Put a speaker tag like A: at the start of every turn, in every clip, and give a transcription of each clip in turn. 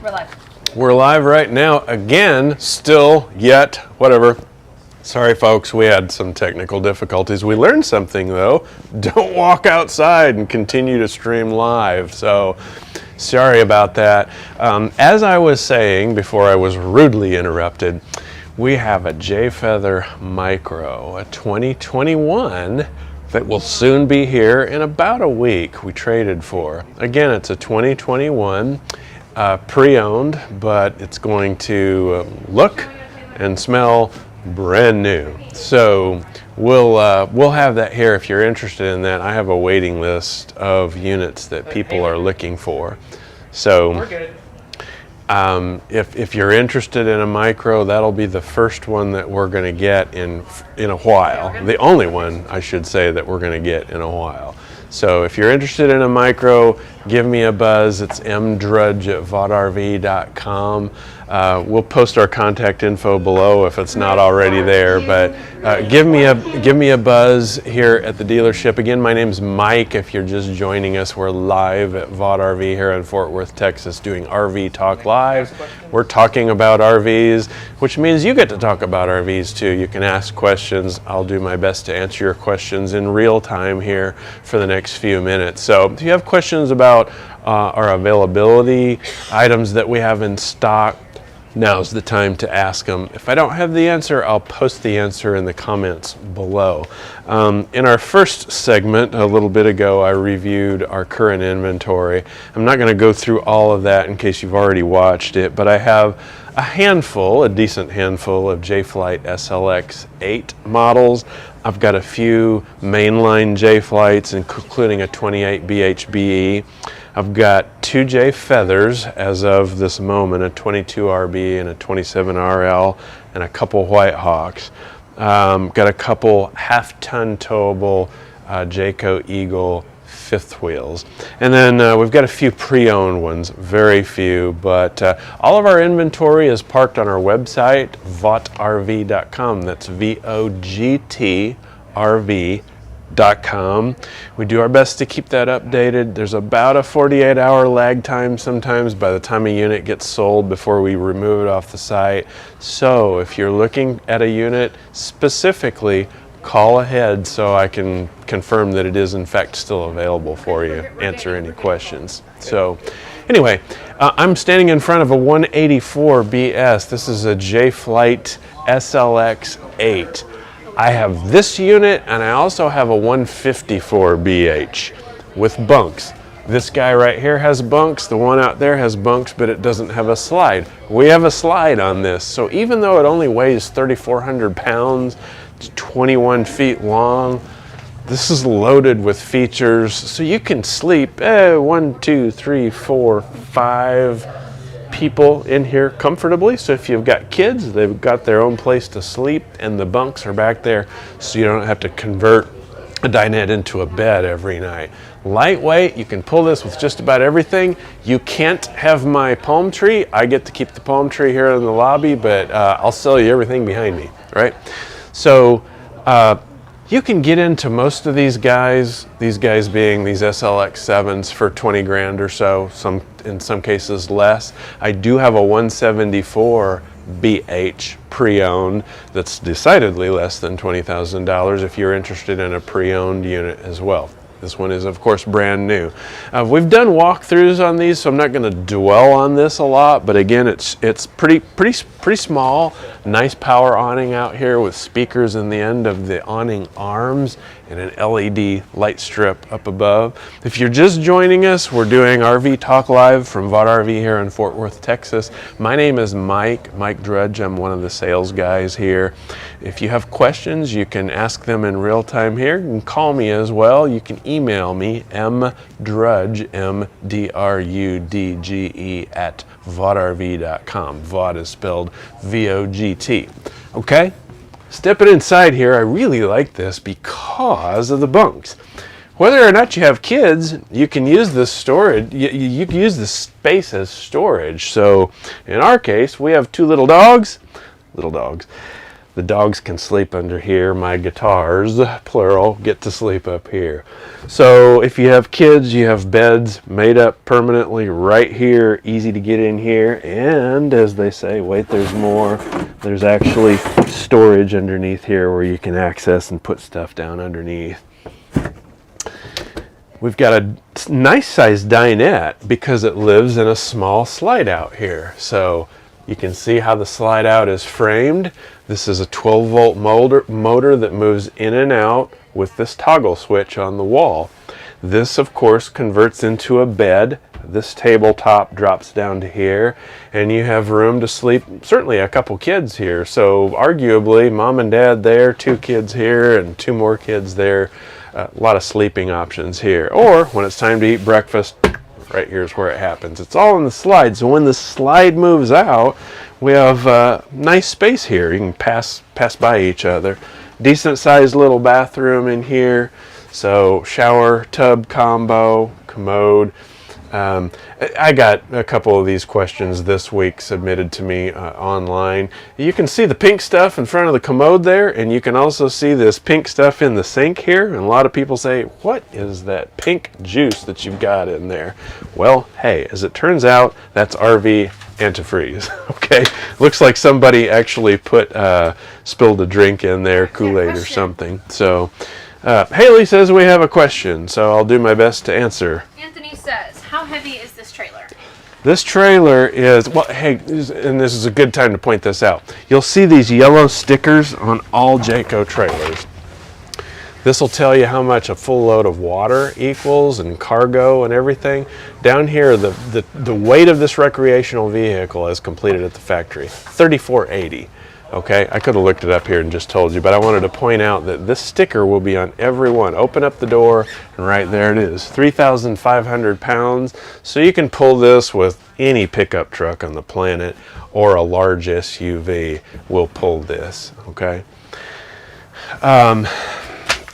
A: We're live.
B: We're live right now, again, still, yet, whatever. Sorry folks, we had some technical difficulties. We learned something though. Don't walk outside and continue to stream live. So, sorry about that. As I was saying before I was rudely interrupted, we have a J-Feather Micro, a 2021 that will soon be here in about a week. We traded for. Again, it's a 2021 pre-owned, but it's going to look and smell brand new. So we'll have that here if you're interested in that. I have a waiting list of units that people are looking for. So
C: We're good.
B: if you're interested in a micro, that'll be the first one that we're going to get in a while. The only one, I should say, that we're going to get in a while. So if you're interested in a micro, give me a buzz. It's mdrudge@vodrv.com. We'll post our contact info below if it's not already there. But give me a buzz here at the dealership. Again, my name's Mike. If you're just joining us, we're live at VOD here in Fort Worth, Texas, doing RV Talk Live. We're talking about RVs, which means you get to talk about RVs too. You can ask questions. I'll do my best to answer your questions in real time here for the next few minutes. So if you have questions about our availability, items that we have in stock, now's the time to ask them. If I don't have the answer, I'll post the answer in the comments below. In our first segment, a little bit ago, I reviewed our current inventory. I'm not going to go through all of that in case you've already watched it, but I have a decent handful of J-Flight SLX 8 models. I've got a few mainline J-Flights, including a 28 BHBE. I've got two J-Feathers as of this moment, a 22 RB and a 27 RL, and a couple White Hawks. Got a couple half-ton towable Jayco Eagle fifth wheels. And then we've got a few pre-owned ones, very few, but all of our inventory is parked on our website, votrv.com. That's VOGTRV.com. We do our best to keep that updated. There's about a 48-hour lag time sometimes by the time a unit gets sold before we remove it off the site. So if you're looking at a unit specifically, call ahead so I can confirm that it is in fact still available for you, answer any questions. So anyway, I'm standing in front of a 184 BS. This is a J-Flight SLX 8. I have this unit and I also have a 154 BH with bunks. This guy right here has bunks, the one out there has bunks, but it doesn't have a slide. We have a slide on this, so even though it only weighs 3,400 pounds, it's 21 feet long, this is loaded with features, so you can sleep 1, 2, 3, 4, 5 people in here comfortably. So if you've got kids, they've got their own place to sleep, and the bunks are back there, so you don't have to convert a dinette into a bed every night. Lightweight, you can pull this with just about everything. You can't have my palm tree. I get to keep the palm tree here in the lobby, but I'll sell you everything behind me, right? So you can get into most of these guys being these SLX 7s for 20 grand or so, in some cases less. I do have a 174 BH pre-owned that's decidedly less than $20,000 if you're interested in a pre-owned unit as well. This one is, of course, brand new. We've done walkthroughs on these, so I'm not going to dwell on this a lot. But again, it's pretty small. Nice power awning out here with speakers in the end of the awning arms and an LED light strip up above. If you're just joining us, we're doing RV Talk Live from VOD RV here in Fort Worth, Texas. My name is Mike Drudge. I'm one of the sales guys here. If you have questions, you can ask them in real time here. You can call me as well. You can email me, mdrudge, MDRUDGE, at vodrv.com. VOD is spelled VOGT. Okay? Stepping inside here, I really like this because of the bunks. Whether or not you have kids, you can use this storage. You can use this space as storage. So in our case, we have two little dogs. The dogs can sleep under here. My guitars, plural, get to sleep up here. So if you have kids, you have beds made up permanently right here, easy to get in here. And as they say, wait, there's more. There's actually storage underneath here where you can access and put stuff down underneath. We've got a nice sized dinette because it lives in a small slide out here. So you can see how the slide out is framed. This is a 12-volt motor that moves in and out with this toggle switch on the wall. This, of course, converts into a bed. This tabletop drops down to here, and you have room to sleep, certainly a couple kids here. So arguably, mom and dad there, 2 kids here, and 2 more kids there. A lot of sleeping options here. Or when it's time to eat breakfast, right here's where it happens. It's all in the slide, so when the slide moves out, we have nice space here. You can pass by each other. Decent sized little bathroom in here. So shower, tub combo, commode. I got a couple of these questions this week submitted to me online. You can see the pink stuff in front of the commode there, and you can also see this pink stuff in the sink here. And a lot of people say, what is that pink juice that you've got in there? Well, hey, as it turns out, that's RV antifreeze. Okay, looks like somebody actually spilled a drink in there, Kool-Aid or something. So Haley says we have a question, so I'll do my best to answer.
A: Anthony says, how heavy is this trailer?
B: This trailer is, well, hey, and this is a good time to point this out. You'll see these yellow stickers on all Jayco trailers. This will tell you how much a full load of water equals and cargo and everything. Down here, the weight of this recreational vehicle as completed at the factory, 3,480. Okay, I could have looked it up here and just told you, but I wanted to point out that this sticker will be on every one. Open up the door, and right there it is, 3,500 pounds. So you can pull this with any pickup truck on the planet, or a large SUV will pull this, okay?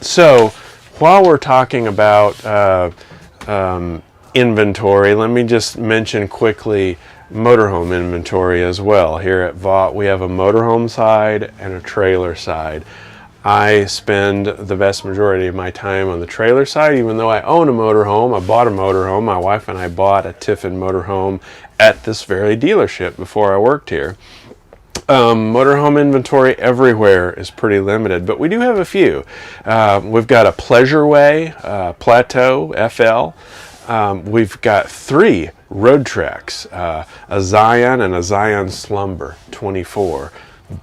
B: So while we're talking about inventory, let me just mention quickly motorhome inventory as well. Here at Vaught, we have a motorhome side and a trailer side. I spend the vast majority of my time on the trailer side, even though I own a motorhome. I bought a motorhome. My wife and I bought a Tiffin motorhome at this very dealership before I worked here. Motorhome inventory everywhere is pretty limited, but we do have a few. We've got a Pleasureway, Plateau, FL. We've got 3 road tracks, a Zion and a Zion Slumber 24.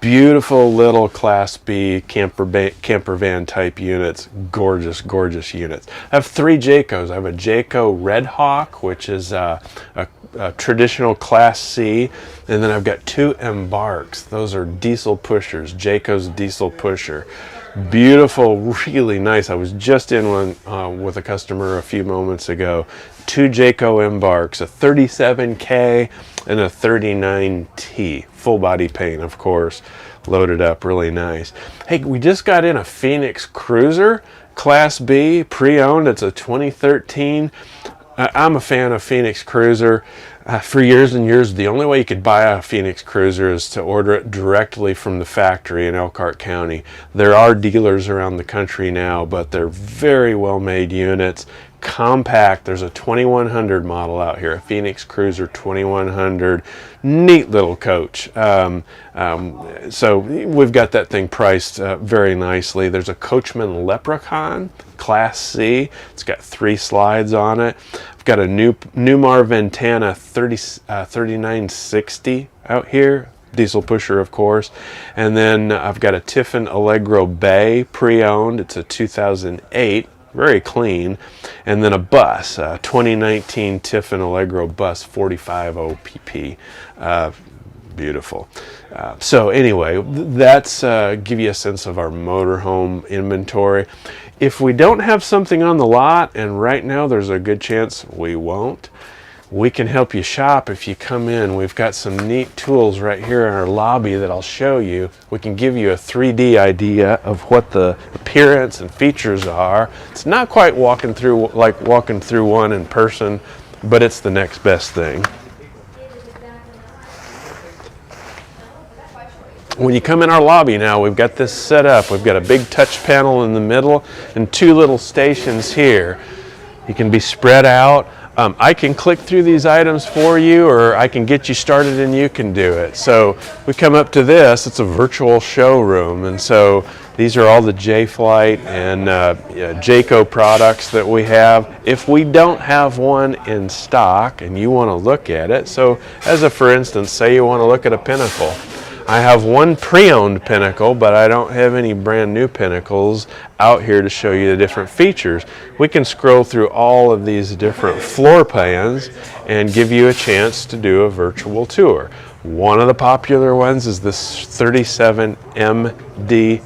B: Beautiful little Class B camper van type units, gorgeous, gorgeous units. I have 3 Jaycos. I have a Jayco Red Hawk, which is a traditional Class C, and then I've got 2 Embarks. Those are diesel pushers, Jayco's diesel pusher. Beautiful, really nice. I was just in one with a customer a few moments ago. 2 Jayco Embarks, a 37K and a 39T. Full body paint, of course, loaded up, really nice. Hey, we just got in a Phoenix Cruiser, Class B, pre-owned. It's a 2013. I'm a fan of Phoenix Cruiser. For years and years, the only way you could buy a Phoenix Cruiser is to order it directly from the factory in Elkhart County. There are dealers around the country now, but they're very well made units. Compact. There's a 2100 model out here, a Phoenix Cruiser 2100. Neat little coach. So we've got that thing priced very nicely. There's a Coachman Leprechaun Class C. It's got 3 slides on it. I've got a Newmar Ventana 3960 out here. Diesel pusher, of course. And then I've got a Tiffin Allegro Bay pre-owned. It's a 2008. Very clean. And then a bus, 2019 Tiffin Allegro bus 450 pp. Beautiful. So anyway, that's give you a sense of our motorhome inventory. If we don't have something on the lot, and right now there's a good chance we won't, we can help you shop if you come in. We've got some neat tools right here in our lobby that I'll show you. We can give you a 3D idea of what the appearance and features are. It's not quite walking through one in person, but it's the next best thing. When you come in our lobby now, we've got this set up. We've got a big touch panel in the middle and 2 little stations here. You can be spread out. I can click through these items for you, or I can get you started and you can do it. So we come up to this, it's a virtual showroom, and so these are all the J-Flight and Jayco products that we have. If we don't have one in stock and you want to look at it, so as a for instance, say you want to look at a Pinnacle. I have one pre-owned Pinnacle, but I don't have any brand new Pinnacles out here to show you the different features. We can scroll through all of these different floor plans and give you a chance to do a virtual tour. One of the popular ones is this 37 MDQS.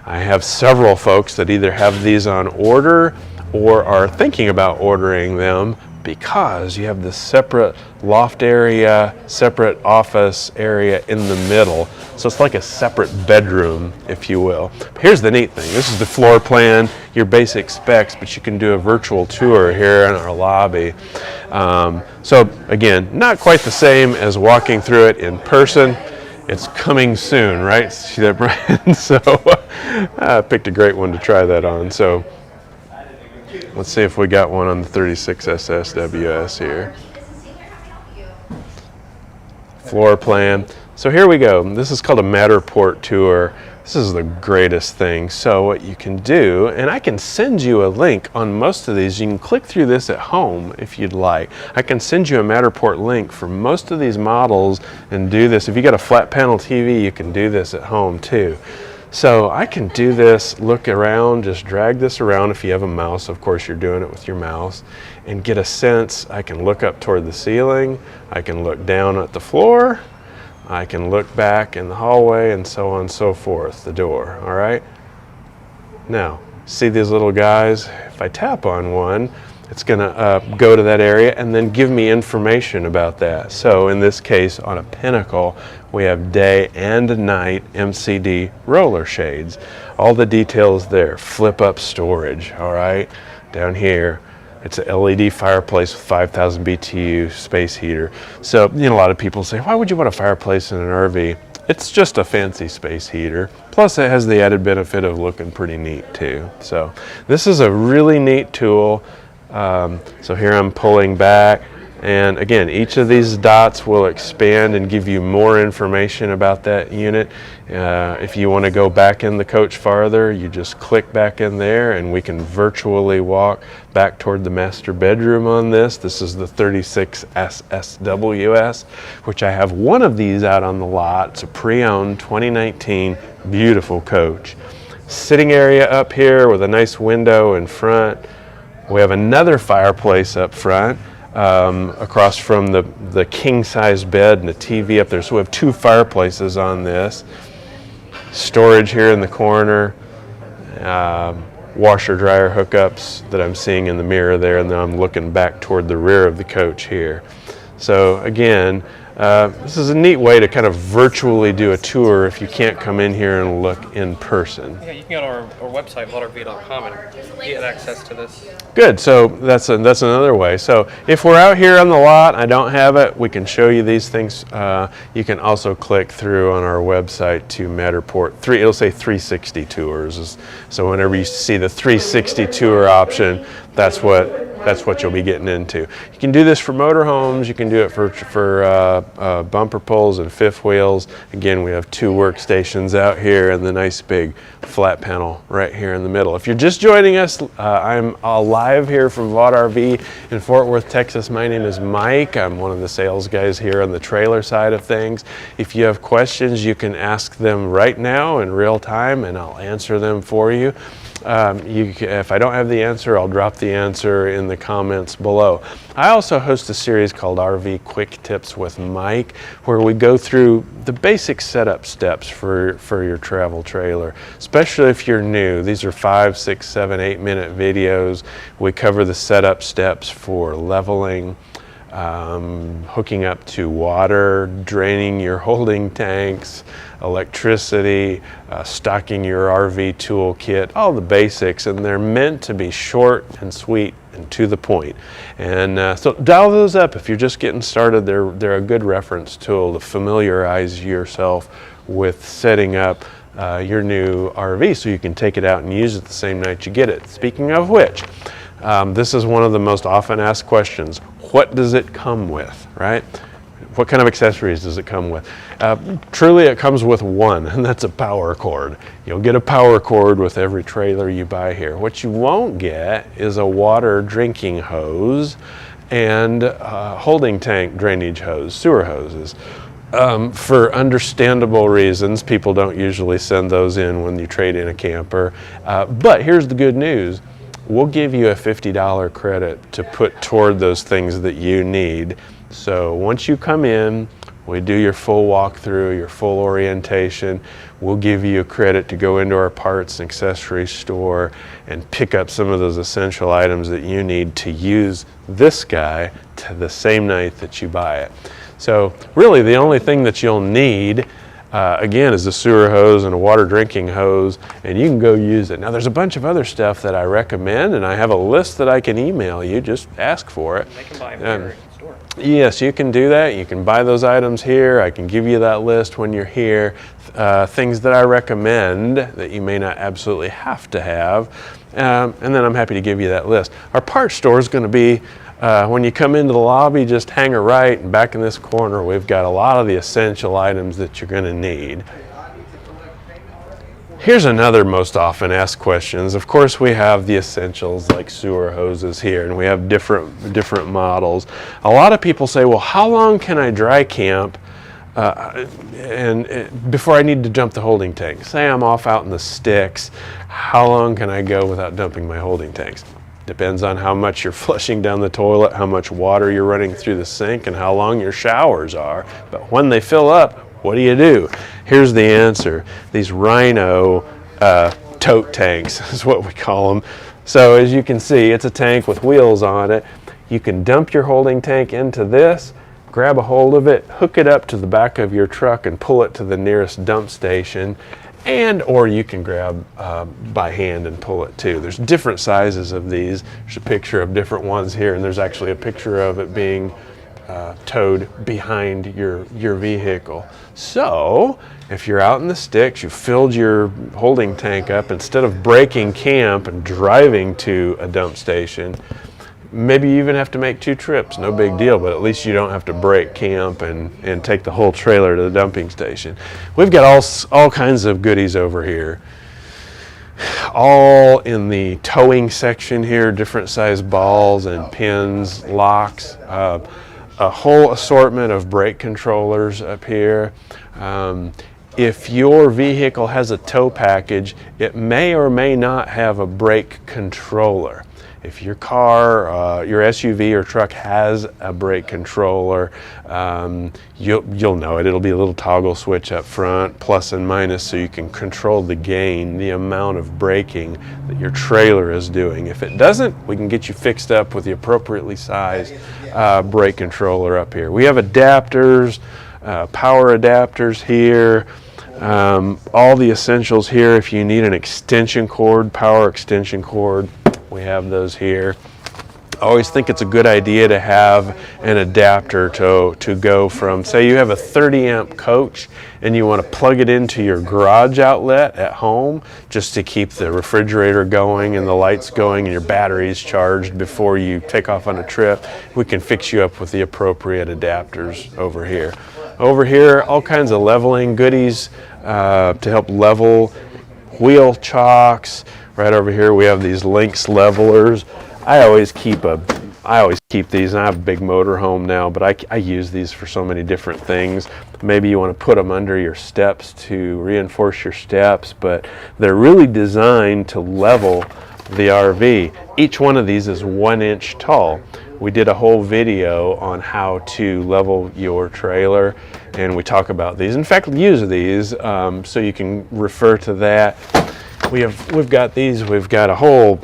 B: I have several folks that either have these on order or are thinking about ordering them, because you have this separate loft area, separate office area in the middle. So it's like a separate bedroom, if you will. Here's the neat thing. This is the floor plan, your basic specs, but you can do a virtual tour here in our lobby. So again, not quite the same as walking through it in person. It's coming soon, right? See that, Brian? So I picked a great one to try that on. So let's see if we got one on the 36 SSWS here. Floor plan. So here we go. This is called a Matterport Tour. This is the greatest thing. So what you can do, and I can send you a link on most of these. You can click through this at home if you'd like. I can send you a Matterport link for most of these models and do this. If you got a flat panel TV, you can do this at home too. So I can do this, look around, just drag this around. If you have a mouse, of course you're doing it with your mouse, and get a sense. I can look up toward the ceiling, I can look down at the floor, I can look back in the hallway, and so on and so forth, the door, all right? Now, see these little guys? If I tap on one, it's gonna go to that area and then give me information about that. So in this case, on a Pinnacle, we have day and night MCD roller shades. All the details there. Flip up storage, all right? Down here, it's a LED fireplace with 5,000 BTU space heater. So, you know, a lot of people say, why would you want a fireplace in an RV? It's just a fancy space heater. Plus it has the added benefit of looking pretty neat too. So this is a really neat tool. So here I'm pulling back, and again, each of these dots will expand and give you more information about that unit. If you want to go back in the coach farther, you just click back in there and we can virtually walk back toward the master bedroom on this. This is the 36 SSWS, which I have one of these out on the lot. It's a pre-owned 2019 beautiful coach. Sitting area up here with a nice window in front. We have another fireplace up front, across from the king-size bed and the TV up there. So we have 2 fireplaces on this. Storage here in the corner, washer dryer hookups that I'm seeing in the mirror there, and then I'm looking back toward the rear of the coach here. So again, this is a neat way to kind of virtually do a tour if you can't come in here and look in person.
C: Yeah, you can go to our website, LotRV.com, and get access to this.
B: Good, so that's another way. So if we're out here on the lot, I don't have it, we can show you these things. You can also click through on our website to Matterport. It'll say 360 tours. So whenever you see the 360 tour option, that's what you'll be getting into. You can do this for motorhomes. You can do it for bumper pulls and fifth wheels. Again, we have 2 workstations out here and the nice big flat panel right here in the middle. If you're just joining us, I'm live here from Vaught RV in Fort Worth, Texas. My name is Mike. I'm one of the sales guys here on the trailer side of things. If you have questions, you can ask them right now in real time and I'll answer them for you. If I don't have the answer, I'll drop the answer in the comments below. I also host a series called RV Quick Tips with Mike, where we go through the basic setup steps for your travel trailer, especially if you're new. These are 5, 6, 7, 8 minute videos. We cover the setup steps for leveling, hooking up to water, draining your holding tanks, electricity, stocking your RV toolkit, all the basics, and they're meant to be short and sweet and to the point. And so dial those up if you're just getting started. They're a good reference tool to familiarize yourself with setting up your new RV so you can take it out and use it the same night you get it. Speaking of which, this is one of the most often asked questions. What does it come with, right? What kind of accessories does it come with? Truly, it comes with one, and that's a power cord. You'll get a power cord with every trailer you buy here. What you won't get is a water drinking hose and holding tank drainage hose, sewer hoses. For understandable reasons, people don't usually send those in when you trade in a camper. But here's the good news. We'll give you a $50 credit to put toward those things that you need. So once you come in, we do your full walkthrough, your full orientation. We'll give you a credit to go into our parts and accessories store and pick up some of those essential items that you need to use this guy to the same night that you buy it. So really the only thing that you'll need again is a sewer hose and a water drinking hose, and you can go use it. Now there's a bunch of other stuff that I recommend, and I have a list that I can email you. Just ask for it.
C: They can buy them here at the store.
B: Yes, you can do that. You can buy those items here. I can give you that list when you're here. Things that I recommend that you may not absolutely have to have, and then I'm happy to give you that list. Our parts store is going to be when you come into the lobby, just hang a right, and back in this corner we've got a lot of the essential items that you're going to need. Here's another most often asked questions. Of course, we have the essentials like sewer hoses here, and we have different models. A lot of people say, well, how long can I dry camp before I need to dump the holding tank? Say I'm off out in the sticks, how long can I go without dumping my holding tanks? Depends on how much you're flushing down the toilet, how much water you're running through the sink, and how long your showers are. But when they fill up, what do? Here's the answer. These Rhino tote tanks is what we call them. So as you can see, it's a tank with wheels on it. You can dump your holding tank into this, grab a hold of it, hook it up to the back of your truck and pull it to the nearest dump station. Or you can grab by hand and pull it too. There's different sizes of these. There's a picture of different ones here, and there's actually a picture of it being towed behind your vehicle. So if you're out in the sticks, you filled your holding tank up, instead of breaking camp and driving to a dump station, maybe you even have to make 2 trips, no big deal, but at least you don't have to break camp and take the whole trailer to the dumping station. We've got all kinds of goodies over here. All in the towing section here, different size balls and pins, locks, a whole assortment of brake controllers up here. If your vehicle has a tow package, it may or may not have a brake controller. If your car, your SUV or truck has a brake controller, you'll know it. It'll be a little toggle switch up front, plus and minus, so you can control the gain, the amount of braking that your trailer is doing. If it doesn't, we can get you fixed up with the appropriately sized brake controller up here. We have adapters, power adapters here. All the essentials here. If you need an extension cord, power extension cord, we have those here. I always think it's a good idea to have an adapter to go from, say you have a 30 amp coach and you want to plug it into your garage outlet at home just to keep the refrigerator going and the lights going and your batteries charged before you take off on a trip. We can fix you up with the appropriate adapters over here. Over here, all kinds of leveling goodies to help level, wheel chocks. Right over here we have these Lynx levelers. I always keep these, and I have a big motorhome now, but I use these for so many different things. Maybe you want to put them under your steps to reinforce your steps, but they're really designed to level the RV. Each one of these is 1 inch tall. We did a whole video on how to level your trailer, and we talk about these. In fact, use these so you can refer to that. We've got these. We've got a whole,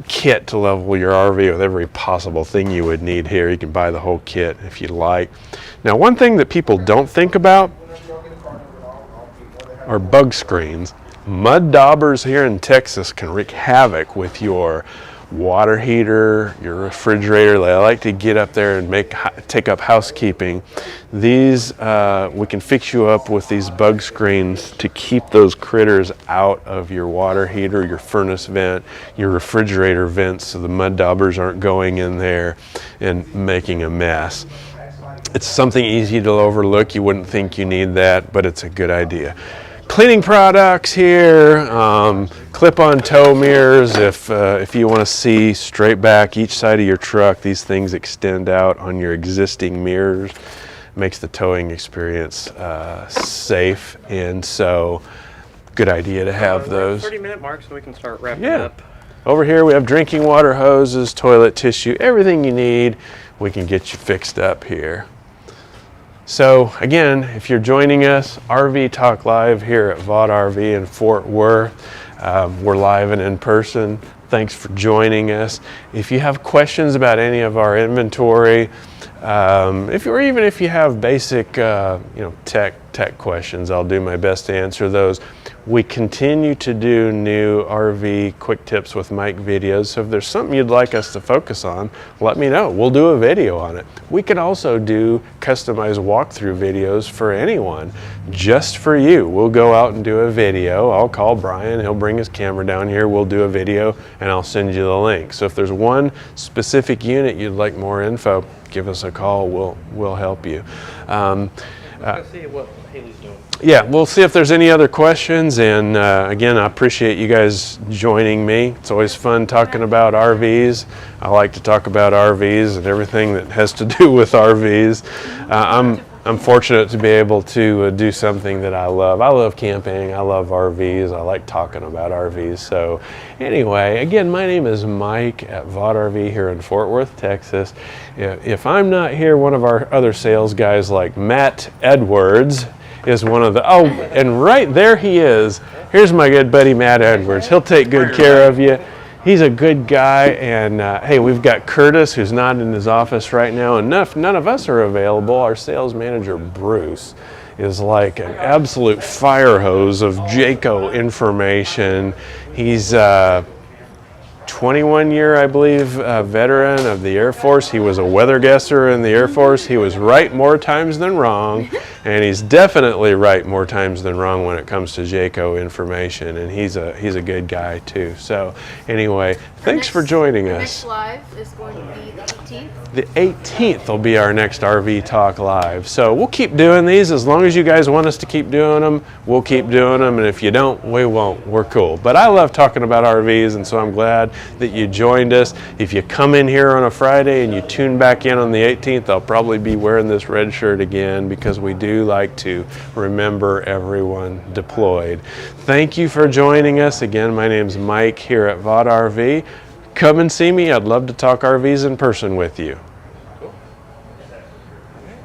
B: kit to level your RV with every possible thing you would need here. You can buy the whole kit if you like. Now, one thing that people don't think about are bug screens. Mud daubers here in Texas can wreak havoc with your water heater, your refrigerator. I like to get up there and take up housekeeping. These, we can fix you up with these bug screens to keep those critters out of your water heater, your furnace vent, your refrigerator vents, so the mud daubers aren't going in there and making a mess. It's something easy to overlook. You wouldn't think you need that, but it's a good idea. Cleaning products here, clip-on tow mirrors if you want to see straight back each side of your truck. These things extend out on your existing mirrors. Makes the towing experience safe, and so good idea to have those.
C: 30-minute mark, so we can start wrapping
B: Yeah.
C: up.
B: Over here we have drinking water hoses, toilet tissue, everything you need. We can get you fixed up here. So again, if you're joining us, RV Talk Live here at Vaught RV in Fort Worth. We're live and in person. Thanks for joining us. If you have questions about any of our inventory, even if you have basic tech questions, I'll do my best to answer those. We continue to do new RV quick tips with Mike videos, so if there's something you'd like us to focus on, let me know. We'll do a video on it. We can also do customized walkthrough videos for anyone, just for you. We'll go out and do a video. I'll call Brian, he'll bring his camera down here, we'll do a video, and I'll send you the link. So if there's one specific unit you'd like more info, give us a call, we'll help you.
C: Let's see what Haley's doing.
B: Yeah, we'll see if there's any other questions, and again, I appreciate you guys joining me. It's always fun talking about RVs. I like to talk about RVs and everything that has to do with RVs. I'm fortunate to be able to do something that I love. I love camping, I love RVs, I like talking about RVs. So anyway, again, my name is Mike at Vaught RV here in Fort Worth, Texas. If I'm not here, one of our other sales guys like Matt Edwards is one of the, oh, and right there he is. Here's my good buddy Matt Edwards. He'll take good care of you. He's a good guy, and hey, we've got Curtis, who's not in his office right now, and none of us are available. Our sales manager, Bruce, is like an absolute fire hose of Jayco information. He's 21-year, I believe, veteran of the Air Force. He was a weather guesser in the Air Force. He was right more times than wrong, and he's definitely right more times than wrong when it comes to Jayco information, and he's a good guy too. So anyway, thanks for joining us.
A: Next live is going to be the 18th.
B: The 18th will be our next RV Talk Live. So we'll keep doing these. As long as you guys want us to keep doing them, we'll keep doing them. And if you don't, we won't. We're cool. But I love talking about RVs, and so I'm glad that you joined us. If you come in here on a Friday and you tune back in on the 18th, I'll probably be wearing this red shirt again, because we do like to remember everyone deployed. Thank you for joining us. Again, my name's Mike here at Vaught RV. Come and see me. I'd love to talk RVs in person with you.